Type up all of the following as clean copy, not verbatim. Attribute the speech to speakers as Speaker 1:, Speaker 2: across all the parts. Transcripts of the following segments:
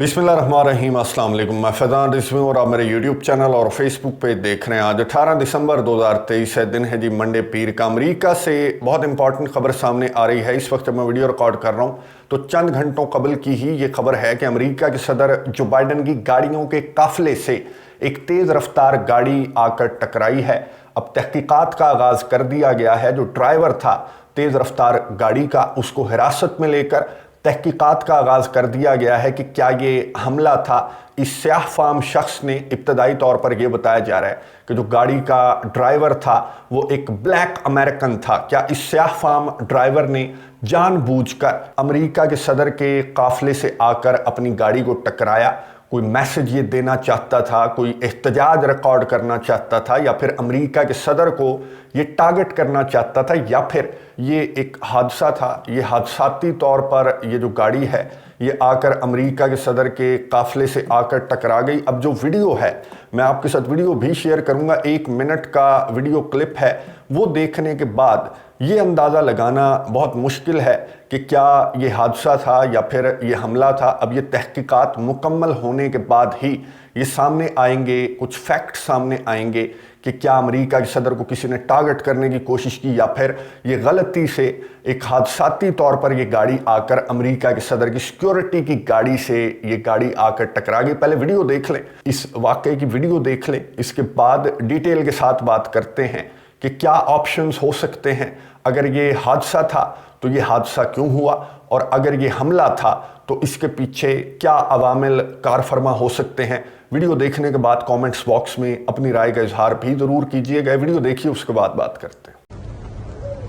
Speaker 1: बिस्मिल्लाहिर्रहमानिर्रहीम, अस्सलाम वालेकुम। मैं फैज़ान रिज़वी और आप मेरे यूट्यूब चैनल और फेसबुक पे देख रहे हैं। आज 18 दिसंबर 2023 है, दिन है जी मंडे पीर का। अमेरिका से बहुत इंपॉर्टेंट खबर सामने आ रही है। इस वक्त जब मैं वीडियो रिकॉर्ड कर रहा हूँ तो चंद घंटों कबल की ही ये खबर है कि अमेरिका के सदर जो बाइडन की गाड़ियों के काफिले से एक तेज़ रफ्तार गाड़ी आकर टकराई है। अब तहकीकात का आगाज़ कर दिया गया है। जो ड्राइवर था तेज़ रफ्तार गाड़ी का, उसको हिरासत में लेकर तहकीकात का आगाज़ कर दिया गया है कि क्या ये हमला था। इस स्याह फाम शख्स ने इब्तदाई तौर पर यह बताया जा रहा है कि जो गाड़ी का ड्राइवर था वो एक ब्लैक अमेरिकन था। क्या इस स्याह फाम ड्राइवर ने जानबूझकर अमेरिका के सदर के काफिले से आकर अपनी गाड़ी को टकराया? कोई मैसेज ये देना चाहता था, कोई एहतजाज रिकॉर्ड करना चाहता था, या फिर अमेरिका के सदर को ये टारगेट करना चाहता था, या फिर ये एक हादसा था? ये हादसाती तौर पर ये जो गाड़ी है ये आकर अमेरिका के सदर के काफिले से आकर टकरा गई। अब जो वीडियो है, मैं आपके साथ वीडियो भी शेयर करूंगा, 1 मिनट का वीडियो क्लिप है। वो देखने के बाद ये अंदाज़ा लगाना बहुत मुश्किल है कि क्या ये हादसा था या फिर ये हमला था। अब ये तहकीकात मुकम्मल होने के बाद ही ये सामने आएंगे, कुछ फैक्ट सामने आएंगे कि क्या अमेरिका के सदर को किसी ने टारगेट करने की कोशिश की या फिर ये गलती से एक हादसाती तौर पर ये गाड़ी आकर अमेरिका के सदर की सिक्योरिटी की गाड़ी से ये गाड़ी आकर टकरा गई। पहले वीडियो देख लें, इस वाकये की वीडियो देख लें, इसके बाद डिटेल के साथ बात करते हैं कि क्या ऑप्शंस हो सकते हैं। अगर ये हादसा था तो ये हादसा क्यों हुआ, और अगर ये हमला था तो इसके पीछे क्या अवामिल कारफरमा हो सकते हैं। वीडियो देखने के बाद कमेंट्स बॉक्स में अपनी राय का इजहार भी जरूर कीजिएगा। वीडियो देखिए, उसके बाद बात करते हैं।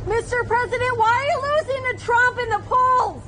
Speaker 2: Mr. President, why are you losing to Trump in the polls?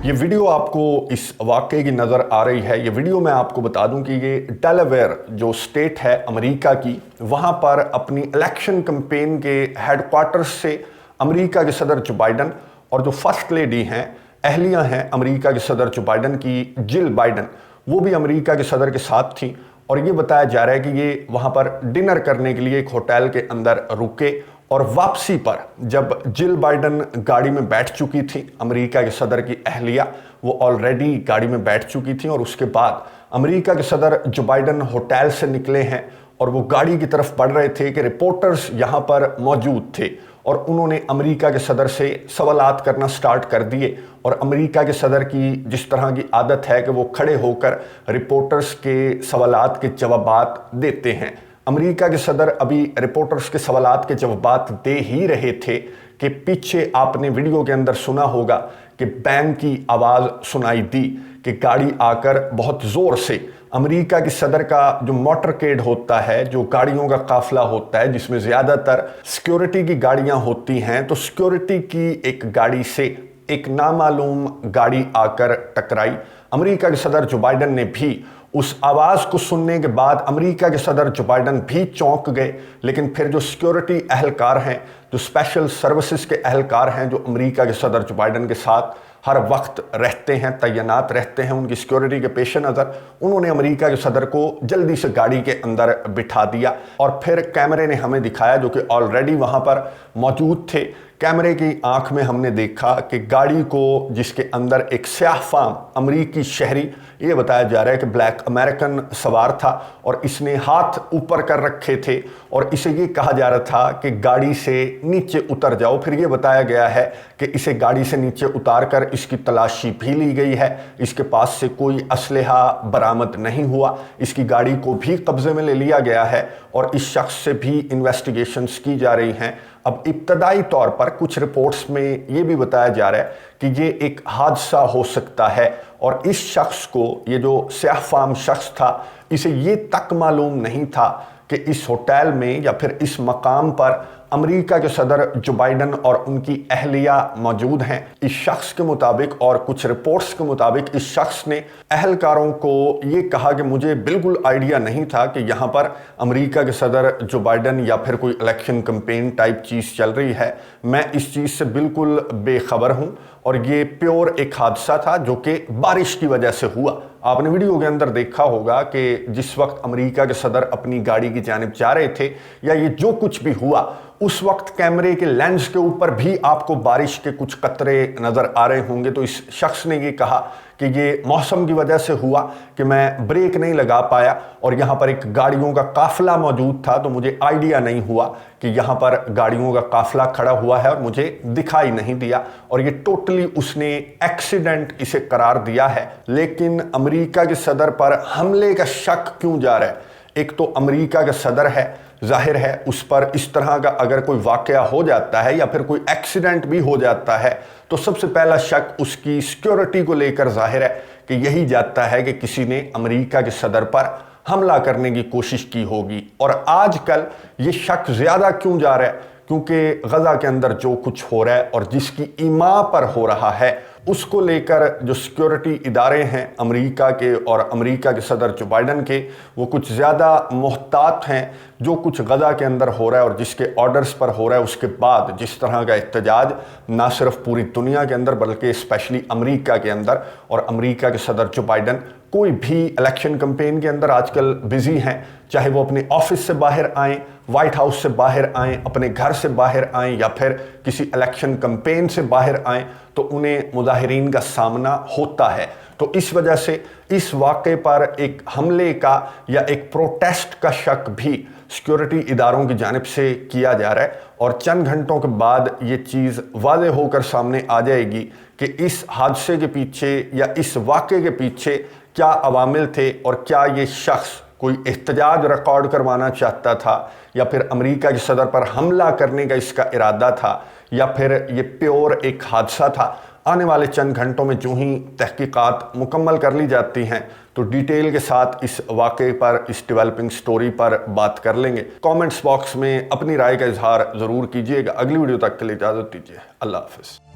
Speaker 1: ये वीडियो आपको इस वाकये की नज़र आ रही है। ये वीडियो मैं आपको बता दूं कि ये डेलावेयर जो स्टेट है अमेरिका की, वहाँ पर अपनी इलेक्शन कैंपेन के हेडक्वार्टर्स से अमेरिका के सदर जो बाइडन और जो फर्स्ट लेडी हैं, अहलिया हैं अमेरिका के सदर जो बाइडन की, जिल बाइडन, वो भी अमेरिका के सदर के साथ थी। और ये बताया जा रहा है कि ये वहाँ पर डिनर करने के लिए एक होटल के अंदर रुके, और वापसी पर जब जिल बाइडन गाड़ी में बैठ चुकी थी, अमेरिका के सदर की अहलिया वो ऑलरेडी गाड़ी में बैठ चुकी थी, और उसके बाद अमेरिका के सदर जो बाइडन होटल से निकले हैं और वो गाड़ी की तरफ बढ़ रहे थे कि रिपोर्टर्स यहाँ पर मौजूद थे, और उन्होंने अमेरिका के सदर से सवालात करना स्टार्ट कर दिए। और अमेरिका के सदर की जिस तरह की आदत है कि वो खड़े होकर रिपोर्टर्स के सवालात के जवाबात देते हैं। अमेरिका के सदर अभी रिपोर्टर्स के सवालात के जवाबात दे ही रहे थे कि पीछे आपने वीडियो के अंदर सुना होगा कि बैंग की आवाज़ सुनाई दी कि गाड़ी आकर बहुत ज़ोर से अमेरिका के सदर का जो मोटरकेड होता है, जो गाड़ियों का काफिला होता है जिसमें ज़्यादातर सिक्योरिटी की गाड़ियां होती हैं, तो सिक्योरिटी की एक गाड़ी से एक नामालूम गाड़ी आकर टकराई। अमेरिका के सदर जो बाइडन ने भी उस आवाज़ को सुनने के बाद अमेरिका के सदर जो बाइडन भी चौंक गए, लेकिन फिर जो सिक्योरिटी अहलकार हैं जो स्पेशल सर्विसेज के एहलकार हैं जो अमेरिका के सदर जो बाइडन के साथ हर वक्त रहते हैं, तैनात रहते हैं उनकी सिक्योरिटी के पेश नज़र, उन्होंने अमेरिका के सदर को जल्दी से गाड़ी के अंदर बिठा दिया और फिर कैमरे ने हमें दिखाया, जो कि ऑलरेडी वहाँ पर मौजूद थे, कैमरे की आंख में हमने देखा कि गाड़ी को जिसके अंदर एक स्याह फाम अमरीकी शहरी, ये बताया जा रहा है कि ब्लैक अमेरिकन सवार था और इसने हाथ ऊपर कर रखे थे और इसे ये कहा जा रहा था कि गाड़ी से नीचे उतर जाओ। फिर ये बताया गया है कि इसे गाड़ी से नीचे उतार कर इसकी तलाशी भी ली गई है, इसके पास से कोई असलहा बरामद नहीं हुआ, इसकी गाड़ी को भी कब्जे में ले लिया गया है और इस शख्स से भी इन्वेस्टिगेशंस की जा रही हैं। अब इब्तदाई तौर पर कुछ रिपोर्ट्स में ये भी बताया जा रहा है कि ये एक हादसा हो सकता है और इस शख्स को, ये जो स्याह फाम शख्स था, इसे ये तक मालूम नहीं था कि इस होटल में या फिर इस मकाम पर अमेरिका के सदर जो बाइडन और उनकी अहलिया मौजूद हैं। इस शख्स के मुताबिक और कुछ रिपोर्ट्स के मुताबिक इस शख्स ने अहलकारों को ये कहा कि मुझे बिल्कुल आइडिया नहीं था कि यहाँ पर अमेरिका के सदर जो बाइडन या फिर कोई इलेक्शन कैंपेन टाइप चीज़ चल रही है, मैं इस चीज़ से बिल्कुल बेखबर हूँ और ये प्योर एक हादसा था जो कि बारिश की वजह से हुआ। आपने वीडियो के अंदर देखा होगा कि जिस वक्त अमेरिका के सदर अपनी गाड़ी की जानिब जा रहे थे या ये जो कुछ भी हुआ, उस वक्त कैमरे के लेंस के ऊपर भी आपको बारिश के कुछ कतरे नज़र आ रहे होंगे। तो इस शख्स ने ये कहा कि ये मौसम की वजह से हुआ कि मैं ब्रेक नहीं लगा पाया और यहाँ पर एक गाड़ियों का काफ़िला मौजूद था, तो मुझे आइडिया नहीं हुआ कि यहाँ पर गाड़ियों का काफ़िला खड़ा हुआ है और मुझे दिखाई नहीं दिया, और ये टोटली उसने एक्सीडेंट इसे करार दिया है। लेकिन अमेरिका के सदर पर हमले का शक क्यों जा रहा है? एक तो अमेरिका का सदर है, जाहिर है उस पर इस तरह का अगर कोई वाकया हो जाता है या फिर कोई एक्सीडेंट भी हो जाता है तो सबसे पहला शक उसकी सिक्योरिटी को लेकर जाहिर है कि यही जाता है कि किसी ने अमेरिका के सदर पर हमला करने की कोशिश की होगी। और आजकल ये शक ज़्यादा क्यों जा रहा है? क्योंकि गज़ा के अंदर जो कुछ हो रहा है और जिसकी ईमा पर हो रहा है, उसको लेकर जो सिक्योरिटी इदारे हैं अमेरिका के और अमेरिका के सदर जो बाइडन के, वो कुछ ज़्यादा मोहतात हैं। जो कुछ गज़ा के अंदर हो रहा है और जिसके ऑर्डर्स पर हो रहा है, उसके बाद जिस तरह का एहतजाज ना सिर्फ पूरी दुनिया के अंदर बल्कि स्पेशली अमेरिका के अंदर, और अमेरिका के सदर जो बाइडन कोई भी इलेक्शन कैंपेन के अंदर आजकल बिजी हैं, चाहे वो अपने ऑफिस से बाहर आएँ, वाइट हाउस से बाहर आएँ, अपने घर से बाहर आएँ या फिर किसी इलेक्शन कैंपेन से बाहर आएँ, तो उन्हें मुजाहिरीन का सामना होता है। तो इस वजह से इस वाक़े पर एक हमले का या एक प्रोटेस्ट का शक भी सिक्योरिटी इदारों की जानिब से किया जा रहा है और चंद घंटों के बाद ये चीज़ वाज़ेह होकर सामने आ जाएगी कि इस हादसे के पीछे या इस वाक़े के पीछे क्या अवामिल थे और क्या ये शख्स कोई एहतजाज रिकॉर्ड करवाना चाहता था या फिर अमेरिका के सदर पर हमला करने का इसका इरादा था या फिर ये प्योर एक हादसा था। आने वाले चंद घंटों में जो ही तहकीकात मुकम्मल कर ली जाती हैं तो डिटेल के साथ इस वाक़े पर, इस डेवलपिंग स्टोरी पर बात कर लेंगे। कमेंट्स बॉक्स में अपनी राय का इजहार ज़रूर कीजिएगा। अगली वीडियो तक के लिए इजाज़त दीजिए। अल्लाह हाफ़िज़।